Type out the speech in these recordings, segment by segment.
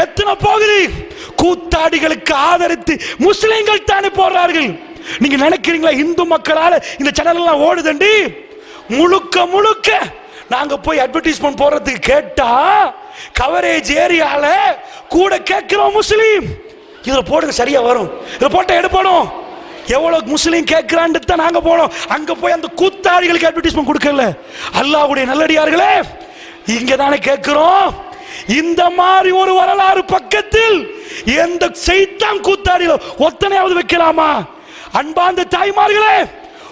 எத்தனை போகுது? கூத்தாடிகளுக்கு ஆதரித்து முஸ்லிம்கள் தானே போடுறார்கள். நீங்க நினைக்கிறீங்களா இந்து மக்களால இந்த சேனல் எல்லாம் ஓடுதண்டி? முழுக்க முழுக்க நாங்க போய் அட்வர்டைஸ்மெண்ட் போடுறதுக்கு கேட்டா கவரேஜ் ஏரியால கூட கேட்கிறோம் முஸ்லீம். இதுல போடுங்க சரியா வரும், இதுல போட்டா எடுப்படும். எவ்வளவு முஸ்லீம் கேட்கிறான்னு தான் நாங்க போனோம். அங்க போய் அந்த கூத்தாடிகளுக்கு அட்வர்டைஸ்மெண்ட் கொடுக்கல. அல்லாஹ்வுடைய நல்லடியார்களே, இங்க தானே கேட்கிறோம். இந்த மாதிரி ஒரு வரலாறு பக்கத்தில் எந்த சைத்தான் கூத்தாடியில ஒத்தனையாவது வைக்கலாமா? அன்பார்ந்த தாய்மார்களே,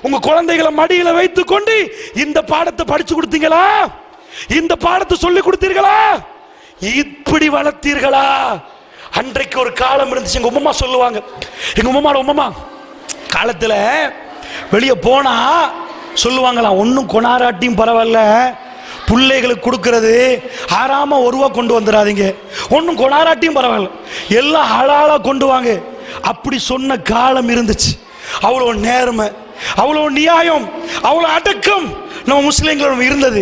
உங்க குழந்தைகளை மடியில வைத்துக் கொண்டு இந்த பாடத்தை படிச்சு கொடுத்தீங்களா? இந்த பாடத்தை சொல்லி கொடுத்தீர்களா? இப்படி வளர்த்தீர்களா? அன்றைக்கு ஒரு காலம் இருந்துச்சு. எங்க உம்மா சொல்லுவாங்க, எங்க உம்மா காலத்துல வெளியே போனா சொல்லுவாங்களாம், ஒன்னும் கொணாராட்டியும் பரவாயில்ல, பிள்ளைகளுக்கு கொடுக்கிறது ஆறாம ஒரு ரூபா கொண்டு வந்துடாதீங்க, ஒன்னும் கொணாராட்டியும் பரவாயில்ல, எல்லாம் ஹலாலா கொண்டு வாங்க. அப்படி சொன்ன காலம் இருந்துச்சு. அவ்வளவு நேர்மை, அவ்வளவு நியாயம், அவ்வளவு அடக்கம் நம்ம முஸ்லிம்களிடம் இருந்தது.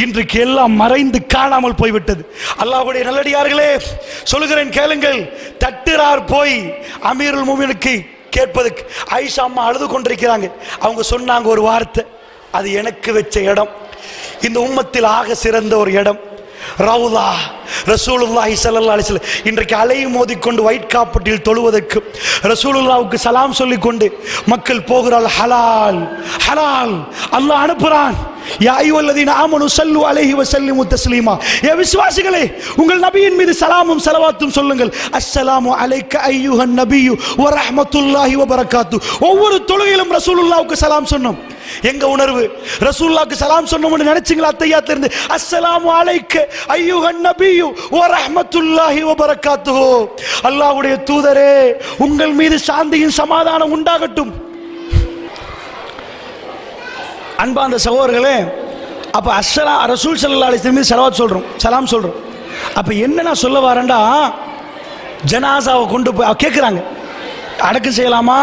இன்றைக்கு எல்லாம் மறைந்து காணாமல் போய்விட்டது. அல்லாஹ்வுடைய நல்லடியார்களே, சொல்லுகிறேன் கேளுங்கள். தட்டுறார் போய் அமீருல் முஃமினுக்கு கேட்பதுக்கு ஆயிஷா அம்மா அழுது கொண்டிருக்கிறாங்க. அவங்க சொன்னாங்க ஒரு வார்த்தை, அது எனக்கு வச்ச இடம், இந்த உம்மத்தில் ஆக சிறந்த ஒரு இடம், ரவுலா ரசூலுல்லாஹி ஸல்லல்லாஹு அலைஹி வஸல்லம். இன்றைக்கு அலையை மோதிக்கொண்டு ஒயிட் காப்பட்டில் தொழுவதற்கு ரசூலுல்லாஹ்வுக்கு சலாம் சொல்லிக்கொண்டு மக்கள் போகிறார்கள். ஹலால் ஹலால் அல்லாஹ் அனுப்புறான். யா அய்யுஹல்லதீன ஆமனு ஸல்லு அலைஹி வஸல்லிமு தஸ்லீமா. ஏ விசுவாசிகளே, உங்கள் நபியின் மீது சலாமும் ஸலவாத்தும் சொல்லுங்கள். அஸ்ஸலாமு அலைக்க அய்யுஹன் நபியு வ ரஹ்மத்துல்லாஹி வ பரக்காத்து. ஒவ்வொரு தொழுகையிலும் ரசூலுல்லாஹ்வுக்கு சலாம் சொன்னோம். எங்க உணர்வு? ரசூலுல்லாஹ்வுக்கு சலாம் சொன்னோம்னு நினைச்சீங்களா? அத்தஹியாத்துல இருந்து அஸ்ஸலாமு அலைக்க அய்யுஹன் நபியு வ ரஹ்மத்துல்லாஹி வ பரக்காத்துஹு. அல்லாஹ்வுடைய தூதரே, உங்கள் மீது சாந்தியும் சமாதானம் உண்டாகட்டும். அன்பார்ந்த சகோதரர்களே, அப்ப ரசூல் ஸல்லல்லாஹு அலைஹி வஸல்லம் ஸலவாத் சொல்றோம், சலாம் சொல்றோம். அப்ப என்ன நான் சொல்ல வரேன்டா, ஜனாசாவை கொண்டு போய் கேட்குறாங்க, அடக்கம் செய்யலாமா?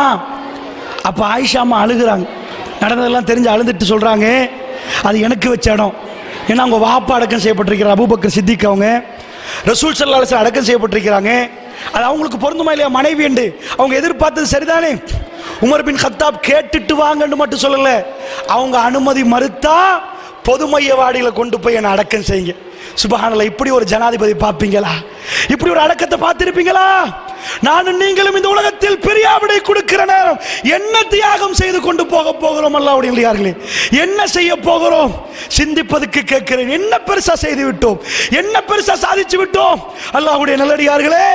அப்ப ஆயிஷா அம்மா அழுகுறாங்க. நடந்ததெல்லாம் தெரிஞ்சு அழுதுட்டு சொல்றாங்க, அது எனக்கு வச்ச இடம். ஏன்னா அவங்க வாப்பா அடக்கம் செய்யப்பட்டிருக்கிறார், அபூபக்கர் சித்திக். அவங்க ரசூல் ஸல்லல்லாஹு அலைஹி வஸல்லம் அடக்கம் செய்யப்பட்டிருக்கிறாங்க. அது அவங்களுக்கு பொருந்துமா இல்லையா? மனைவி என்று அவங்க எதிர்பார்த்தது சரிதானே? உமர் பின் கத்தாப் கேட்டுட்டு வாங்கன்னு மட்டும் சொல்லல, அவங்க அனுமதி மறுத்தா பொது மையவாடியில கொண்டு போய் என்ன அடக்கம் செய்யுங்க. சுப்ஹானல்லாஹ், இப்படி ஒரு ஜனாதிபதி பார்ப்பீங்களா? இப்படி ஒரு அடக்கத்தை பார்த்திருப்பீங்களா? நானும் நீங்களும் இந்த உலகத்தில் பெரியாவிடை கொடுக்கிற நேரம் என்ன தியாகம் செய்து கொண்டு போகிறோம்? அல்லாஹ்வுடைய நல்லடியார்களே, என்ன செய்ய போகிறோம்? சிந்திப்பதற்கு கேட்கிறேன். என்ன பெருசா செய்து விட்டோம்? என்ன பெருசா சாதிச்சு விட்டோம்? அல்லாஹ்வுடைய நல்லடியார்களே,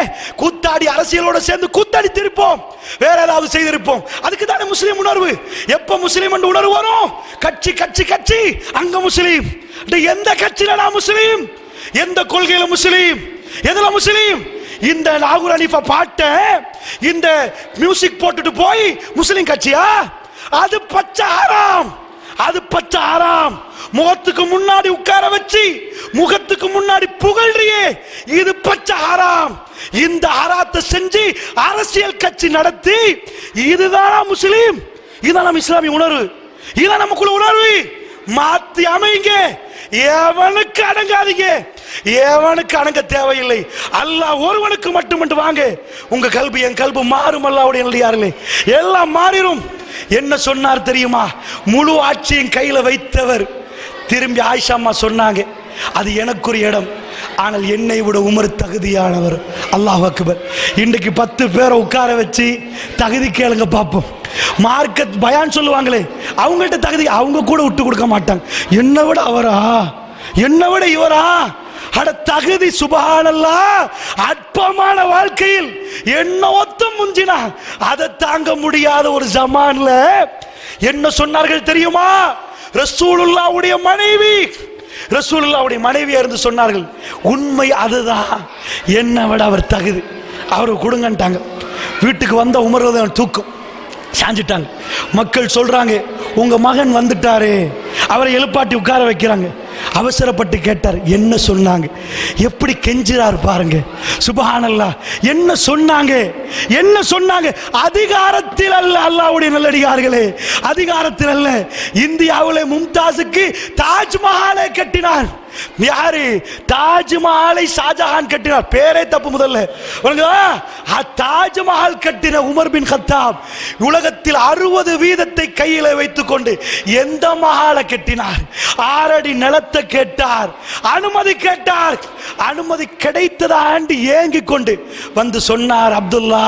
கூத்தாடி அரசியலோட சேர்ந்து கூத்தாடி திருப்போம், வேற ஏதாவது செய்திருப்போம். அதுக்கு தானே முஸ்லீம் உணர்வு. எப்ப முஸ்லீம் என்ற உணர்வு வரும்? கட்சி கட்சி கட்சி, அங்க முஸ்லீம். எந்த கட்சியில நான் முஸ்லீம்? எந்த கொள்கையில முஸ்லீம்? எதுல முஸ்லீம்? இந்த நாகூர் ஹனீஃபா பாட்ட இந்த மியூசிக் போட்டுட்டு போய் முஸ்லிம் கட்சியா? அது பச்சை ஹராம், அது பச்சை ஹராம். முகத்துக்கு முன்னாடி உட்கார வச்சு முகத்துக்கு முன்னாடி புகழ்றியே, இது பச்சை ஹராம். இந்த ஹராத்தை செஞ்சு அரசியல் கட்சி நடத்தி, இதுதான் முஸ்லீம், இதுதான் நம்ம இஸ்லாமிய உணர்வு, இதுதான் நமக்குள்ள உணர்வு. மாத்தி அமைங்க, எவனுக்கு அடங்காதீங்க, எவனுக்கு அடங்க தேவையில்லை. அல்லாஹ் ஒருவனுக்கு மட்டும் வாங்க. உங்க கல்வி என் கல்வி மாறும். அல்லாஹ்வுடைய நல்லடியார்களே, எல்லாம் மாறிடும். என்ன சொன்னார் தெரியுமா? முழு ஆட்சியின் கையில வைத்தவர் திரும்பி ஆயிஷா அம்மா சொன்னாங்க, அது எனக்குரிய இடம், ஆனால் என்னை விட உமர் தகுதியானவர். அல்லாஹ் அக்பர். இன்றைக்கு 10 பேரை உட்கார வச்சு தகுதி கேளுங்க பார்ப்போம். மார்க்கத் பயான் சொல்லுவாங்களே, அவங்கள்ட்ட தகுதி அவங்க கூட விட்டு கொடுக்க மாட்டாங்க. என்னை விட அவரா, என்னை விட இவரா? அட தகுதி, சுப்ஹானல்லாஹ். அற்பமான வாழ்க்கையில் என்ன ஒத்த முஞ்சினா அதை தாங்க முடியாத ஒரு ஜமான்ல என்ன சொன்னார்கள் தெரியுமா? ரசூலுல்லாஹ்வுடைய மனைவி, ரசூலுல்லாஹ்வுடைய மனைவியா இருந்து சொன்னார்கள், உண்மை அதுதான், என்னை விட அவர் தகுதி, அவரு கொடுங்கன்ட்டாங்க. வீட்டுக்கு வந்த உமர் தூக்கம் சாஞ்சிட்டாங்க. மக்கள் சொல்றாங்க, உங்க மகன் வந்துட்டாரு, அவரை எழுப்பாட்டி உட்கார வைக்கிறாங்க. அவசரப்பட்டு கேட்டார், என்ன சொன்னாங்க? எப்படி கெஞ்சிறார் பாருங்க. சுப்ஹானல்லாஹ். என்ன சொன்னாங்க? என்ன சொன்னாங்க? அதிகாரத்தில் அல்ல, அல்லாஹ்வுடைய நல்லடியார்களே, அதிகாரத்தில் அல்ல. இந்தியாவிலே மும்தாஸுக்கு தாஜ்மஹாலை கட்டினார். யாரு? தாஜ்மஹாலை ஷாஜஹான் கட்டினார். பேரே தப்பு முதல்ல. தாஜ்மஹால் கட்டின உமர் பின் கத்தாப் உலகத்தில் 60 வீதத்தை கையில வைத்துக் கொண்டு எந்த மஹாலை கட்டினார்? 6 அடி நிலத்தை கேட்டார், அனுமதி கேட்டார். அனுமதி கிடைத்ததா ஆண்டு ஏங்கிக் கொண்டு வந்து சொன்னார், அப்துல்லா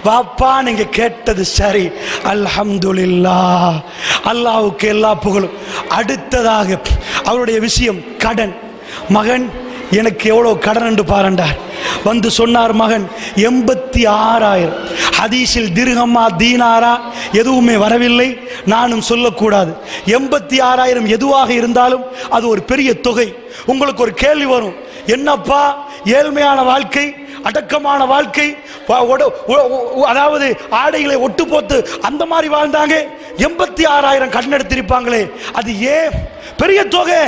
வாப்பா நீங்க கேட்டது சரி, அல்ஹம்துலில்லாஹ், அல்லாஹ்வுக்கு எல்லா புகழும். அடுத்ததாக அவருடைய விஷயம் கடன். மகன் எனக்கு எவ்வளவு கடன் என்று பாருண்டார். வந்து சொன்னார் மகன் 86,000. ஹதீஸில் திர்ஹமா தீனாரா எதுவுமே வரவில்லை, நானும் சொல்லக்கூடாது. 86,000 எதுவாக இருந்தாலும் அது ஒரு பெரிய தொகை. உங்களுக்கு ஒரு கேள்வி வரும், என்னப்பா ஏழ்மையான வாழ்க்கை, அடக்கமான வாழ்க்கை, அதாவது ஆடைகளை ஒட்டு போத்து அந்த மாதிரி வாழ்ந்தாங்க, 86,000 கடன் எடுத்திருப்பாங்களே, அது ஏன் பெரிய தொகை?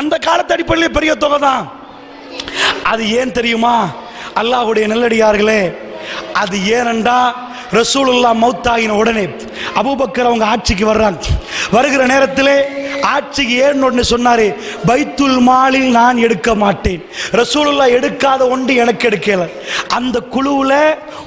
அந்த காலத்து அடிப்படையில் பெரிய தொகை தான். அது ஏன் தெரியுமா அல்லாஹ்வுடைய நல்லடியார்களே? அது ஏனென்றா ரசூலுல்லாஹ் மௌத்தாகின உடனே அபூபக்கர் அவங்க ஆட்சிக்கு வர்றாங்க. வருகிற நேரத்திலே ஆட்சிக்கு ஏன்னு சொன்னாரு, பைத்துல் மாலில் நான் எடுக்க மாட்டேன். ரசூலுல்லாஹ் எடுக்காத ஒன்று எனக்கு எடுக்கல. அந்த குழுவில்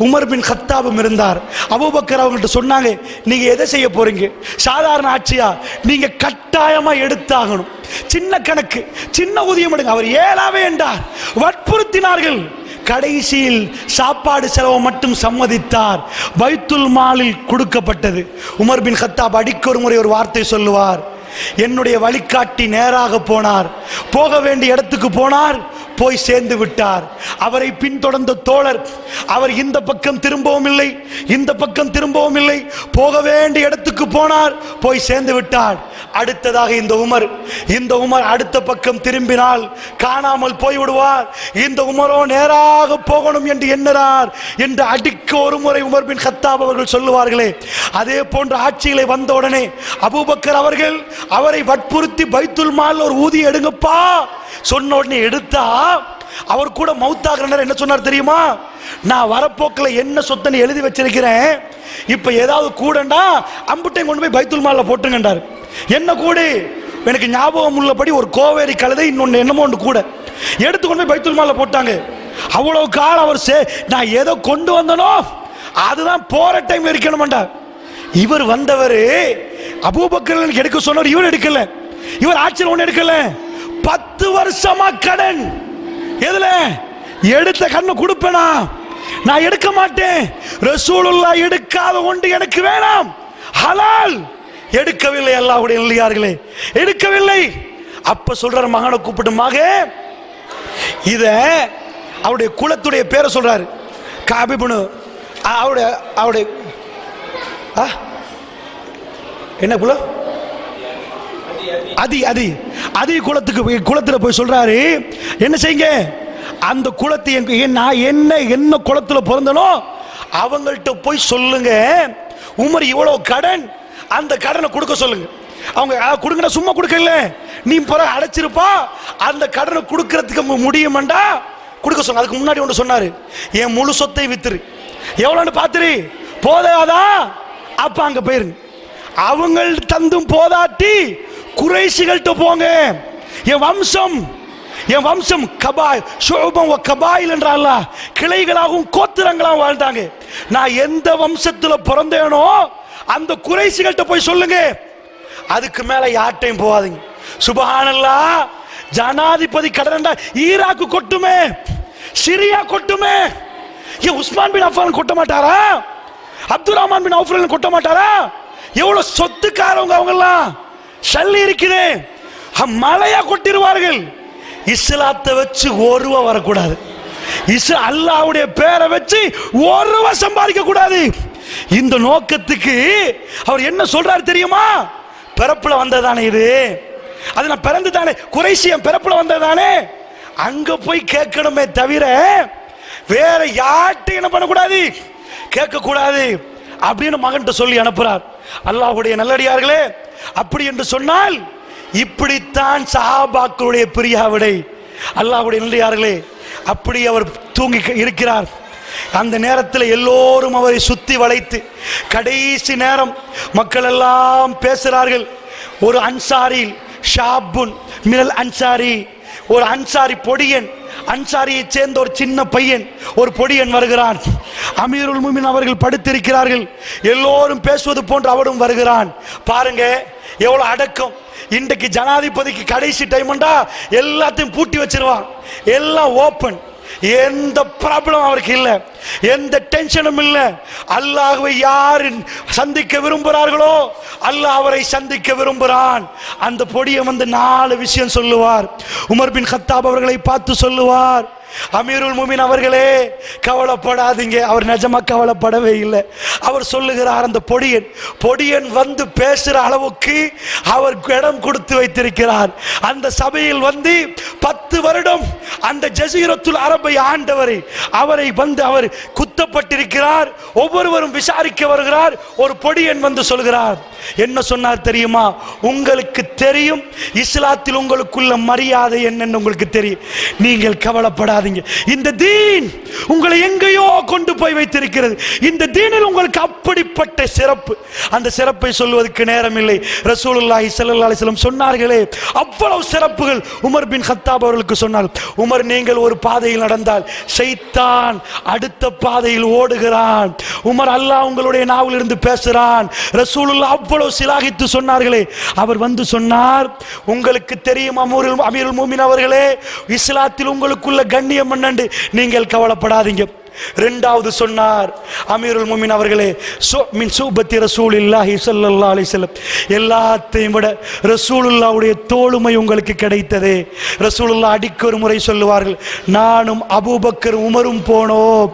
உமர் பின் கத்தாபும் இருந்தார். அபூபக்கர் அவங்கள்ட்ட சொன்னாங்க, நீங்க எதை செய்ய போறீங்க? சாதாரண ஆட்சியா? நீங்க கட்டாயமா எடுத்தாகணும். சின்ன கணக்கு, சின்ன ஊதியம் எடுங்க. அவர் ஏலாவே என்றார், வற்புறுத்தினார்கள். கடைசியில் சாப்பாடு செலவு மட்டும் சம்மதித்தார். பைத்துல் மாலில் கொடுக்கப்பட்டது. உமர் பின் கத்தாப் அடிக்க ஒரு முறை ஒரு வார்த்தை சொல்லுவார், என்னுடைய வழிகாட்டி நேராக போனார், போக வேண்டிய இடத்துக்கு போனார், போய் சேர்ந்து விட்டார். அவரை பின்தொடர்ந்த தோழர், அவர் இந்த பக்கம் திரும்பவும் இல்லை, இந்த பக்கம் திரும்பவும் இல்லை, போக வேண்டிய இடத்துக்கு போனார், போய் சேர்ந்து விட்டார். அடுத்ததாக இந்த உமர் அடுத்த பக்கம் திரும்பினால் காணாமல் போய்விடுவார். இந்த உமரோ நேராக போகணும் என்று எண்ணுறார் என்று அடிக்க ஒரு முறை உமர் பின் கத்தாப் அவர்கள் சொல்லுவார்களே, அதே போன்ற ஆட்சிகளை வந்த உடனே அபூபக்கர் அவர்கள் அவரை வற்புறுத்தி பைத்துல் மால் ஒரு ஊதியம் எடுங்கப்பா சொன்ன உடனே எடுத்தா, அவர் கூட மௌத்தாகிற என்ன சொன்னார் தெரியுமா? நான் வரப்போக்கில் என்ன சொத்தனை எழுதி வச்சிருக்கிறேன், இப்ப ஏதாவது கூடண்டா அம்புட்டையும் கொண்டு போய் பைத்துல் மால்ல போட்டுங்கண்டார். என்ன கூடு? எனக்கு ஞாபகம் உள்ளபடி ஒரு கோவேரி கழுதை, இன்னொன்னு என்னமோ ஒன்று கூட எடுத்து கொண்டு போய் பைத்துல் மால்ல போட்டாங்க. அவ்வளவு காலம் அவர் நான் ஏதோ கொண்டு வந்தனோ அதுதான் போற டைம் இருக்கணும்டா. இவர் வந்தவர் அபூபக்கர் எடுக்க சொன்னவர், இவர் எடுக்கல. இவர் ஆட்சியில் ஒண்ணு எடுக்கல. 10 வருஷமா கடன். எதுல எடுத்த கண்ணு கொடுப்பேனா? நான் எடுக்க மாட்டேன். ரசூலுல்லாஹ் எடுக்காத ஒன்று எனக்கு வேணாம், ஹலால். எடுக்கவில்லை. அல்லாஹ்வுடைய நல்லடியார்களே, எடுக்கவில்லை. அப்ப சொல்றார், மகனை கூப்பிட்டு, மக இத அவருடைய குலத்துடைய பேரை சொல்றாரு, காபிபுனு. அவருடைய என்ன குலம்? அதி குலத்துல போய் சொல்றாரு, என்ன செய்யுங்க, அந்த குலத்தை நான் என்ன குலத்துல பிறந்தனோ அவங்கள்ட்ட போய் சொல்லுங்க, உமர் இவ்வளவு கடன், அந்த கடனை கொடுக்க சொல்லுங்க. அவங்க கொடுங்க, சும்மா கொடுக்கல, நீ பிறகு அடைச்சிருப்பா, அந்த கடனை கொடுக்கறதுக்கு முடியுமாண்டா கொடுக்க சொல்லுங்க. அதுக்கு முன்னாடி ஒன்று சொன்னாரு, என் முழு சொத்தை வித்துரு, எவ்வளோன்னு பாத்துரு, போதாதா? அப்ப அங்க போயிருங்க. அவங்க தந்தும் போதாட்டி குறைஷிகள்கிட்ட போங்க. என் வம்சம் கபாயில் என்றால் கிளைகளாகவும் கோத்திரங்களாகவும் வாழ்ந்தாங்க. நான் எந்த வம்சத்துல பிறந்தேனோ அந்த குறைஷிகள்கிட்ட போய் சொல்லுங்க. அதுக்கு மேல யார்ட்டையும் போகாதீங்க. சுபஹானல்லாஹ். ஜனாதிபதி கடன்டா ஈராக்கு கொட்டுமே, சிரியா கொட்டுமே, உஸ்மான் பின் அஃபான் கொட்ட மாட்டாரா? அப்துல் ரஹ்மான் பின் அவுஃப் கொட்ட மாட்டாரா? எவ்வளவு சொத்துக்காரவங்க அவங்க எல்லாம். சல்லி இருக்குது, மலையா கொட்டிடுவார்கள். இஸ்லாத்தை வச்சு ஒருவா வரக்கூடாது, அல்லாஹ்வுடைய பேரை வச்சு ஒருவா சம்பாதிக்க கூடாது. இந்த நோக்கத்துக்கு அவர் என்ன சொல்றாரு தெரியுமா? பிறப்புல வந்ததானே இது, அது நான் பிறந்து தானே, குறைஷியம் பிறப்புல வந்ததானே, அங்க போய் கேட்கணுமே தவிர வேற யார்கிட்ட என்ன பண்ணக்கூடாது, கேட்க கூடாது அப்படின்னு மகன்கிட்ட சொல்லி அனுப்புறார். அல்லாஹ்வுடைய நல்லடியார்களே, அப்படி என்று சொன்னால் இப்படித்தான் சஹாபாக்களுடைய பிரியாவிடை. அல்லாஹ்வுடைய நல்லடியார்களே, அப்படி அவர் தூங்கி இருக்கிறார். அந்த நேரத்தில் எல்லோரும் அவரை சுத்தி வளைத்து, கடைசி நேரம் மக்கள் எல்லாம் பேசுகிறார்கள். ஒரு அன்சாரி, ஷாபுன் மினல் அன்சாரி, ஒரு அன்சாரி பொடியன், அன்சாரியை சேர்ந்த ஒரு சின்ன பையன், ஒரு பொடியன் வருகிறான். அமீருல் முஃமினீன் அவர்கள் படுத்திருக்கிறார்கள். எல்லோரும் பேசுவது போன்று அவரும் வருகிறான். பாருங்க எவ்வளவு அடக்கம். இன்றைக்கு ஜனாதிபதிக்கு கடைசி டைம்டா எல்லாத்தையும் பூட்டி வச்சிருவான், எல்லாம் ஓபன், எந்த ப்ராப்ளம் அவருக்கு இல்லை, எந்த டென்ஷனும் இல்லை. அல்லாஹ்வை யார் சந்திக்க விரும்புகிறார்களோ அல்லாஹ் அவரை சந்திக்க விரும்புகிறான். அந்த பொடியை வந்து 4 விஷயம் சொல்லுவார். உமர் பின் கத்தாப் அவர்களை பார்த்து சொல்லுவார், அமீருல் முஃமினீன் அவர்களே கவலைப்படாதீங்க. அவர் நிஜமா கவலைப்படவே இல்லை. அவர் சொல்லுகிறார், அந்த பொடியன் வந்து பேசுற அளவுக்கு அவர் இடம் கொடுத்து வைத்திருக்கிறார். அந்த சபையில் வந்து 10 வருடம் அந்த ஜஸீரத்துல் அரபை ஆண்டவரை அவரை வந்து அவர் குத்தப்பட்டிருக்கிறார். ஒவ்வொருவரும் விசாரிக்க வருகிறார். ஒரு பொடியன் வந்து சொல்கிறார், என்ன சொன்னார் தெரியுமா? உங்களுக்கு தெரியும் இஸ்லாத்தில் உங்களுக்குள்ள மரியாதை என்னன்னு உங்களுக்கு தெரியும், நீங்கள் கவலைப்படாதீங்க. இந்த தீன் உங்களை எங்கேயோ கொண்டு போய் வைத்திருக்கிறது. இந்த தீனில் உங்களுக்கு அப்படிப்பட்ட சிறப்பு. அந்த சிறப்பை சொல்வதற்கு நேரம் இல்லை. ரசூலுல்லாஹி ஸல்லல்லாஹு அலைஹி வஸல்லம் சொன்னார்களே, அவ்வளவு சிறப்புகள் உமர் பின் கத்தாப் அவர்களுக்கு சொன்னார். உமர், நீங்கள் ஒரு பாதையில் நடந்தால் ஷைத்தான் அடுத்த பாதையில் ஓடுகிறான். உமர், அல்லாஹ் உங்களுடைய நாவில் இருந்து பேசுறான். ரசூலுல்லாஹ் அவ்வளவு சிலாகித்து சொன்னார்களே. அவர் வந்து சொன்னார், உங்களுக்கு தெரியும் அமீருல் முஃமினீன் அவர்களே, இஸ்லாத்தில் உங்களுக்குள்ள கண்ணியம் என்னண்டு, நீங்கள் கவலைப்படாதீங்க. இரண்டாவது சொன்னார் அமீருல் முஃமினீன் அவர்களே, மின் சூபத்தி ரசூலில்லாஹி ஸல்லல்லாஹு அலைஹி வஸல்லம், எல்லாத்தையும் விட ரசூலுல்லாஹ்வுடைய தோளுமை உங்களுக்கு கிடைத்ததே. ரசூலுல்லாஹ் அடிக்க ஒரு முறை சொல்லுவார்கள், நானும் அபூபக்கர் உமரும் போனோம்,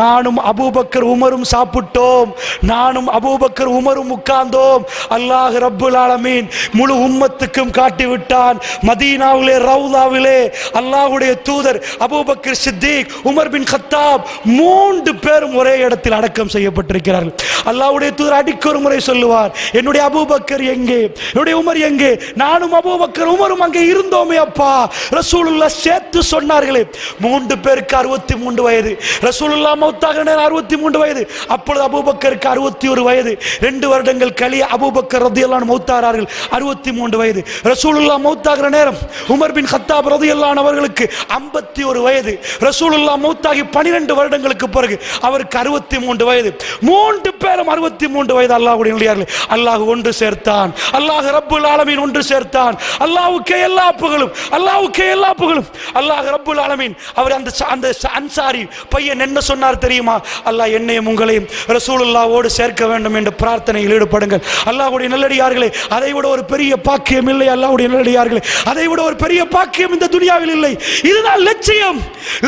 நானும் அபூபக்கர் உமரும் சாப்பிட்டோம், நானும் அபூபக்கர் உமரும் உட்கார்ந்தோம். அல்லாஹ் ரப்புல் ஆலமீன் முழு உம்மத்துக்கும் காட்டிவிட்டான். மதீனாவிலே ரவுதாவிலே அல்லாஹ்வுடைய தூதர் Abu Bakr Siddiq, Umar bin Khattab 3 பேரும் ஒரே இடத்தில் அடக்கம் செய்யப்பட்டிருக்கிறார்கள். அல்லாஹ்வுடைய தூதர் அடிக்க ஒரு முறை சொல்லுவார், என்னுடைய அபூபக்கர் எங்கே, என்னுடைய உமர் எங்கே? நானும் அபூபக்கர் உமரும் அங்கே இருந்தோமே அப்பா. ரசூலுல்லாஹ் சேர்த்து சொன்னார்களே, 3 பேருக்கு 63 வயது. ரசூலுல்லாஹ் மௌத்தாகிற நேரம் 63 வயது. அப்பொழுது அபூபக்கருக்கு 61 வயது. 2 வருடங்கள் கழிய அபூபக்கர் ரலியல்லாஹு அன்ஹு மௌத்தாகிறார்கள், 63 வயது. ரசூலுல்லாஹ் மௌத்தாகிற நேரம் உமர் பின் கத்தாப் ரலியல்லாஹு அன்ஹு அவர்களுக்கு 51 வயது. ரசூலுல்லாஹ் மௌத்தாகி 12 வருடங்களுக்கு பிறகு அவருக்கு 63 வயது. 3 பேரும் 63 வயது. அல்லாஹ்வுடைய நல்லடியார்களே, அல்லாஹ் ஒன்று சேர்த்தான். அல்லாஹ் ரப்புல் ஆலமீன் ஒன்று சேர்த்தான். அல்லாஹ்வுக்கே எல்லா புகழும், அல்லாஹ்வுக்கே எல்லா புகழும். அல்லாஹ் ரப்புல் ஆலமீன் அவர் அந்த அன்சாரி பையன் என்ன சொன்னார் தெரியுமா? அல்லாஹ் என்னையும் உங்களையும் ரசூலுல்லாஹ்வோடு சேர்க்க வேண்டும் என்ற பிரார்த்தனையில் ஈடுபடுங்கள். அல்லாஹ்வுடைய நல்லடியார்களே, அதை விட ஒரு பெரிய பாக்கியம் இல்லை. அல்லாஹ்வுடைய நல்லடியார்களே, அதை விட ஒரு பெரிய பாக்கியம் இந்த துனியாவில் இல்லை. இதுதான் லட்சியம்.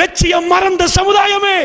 லட்சியம் மறந்த சமுதாயமே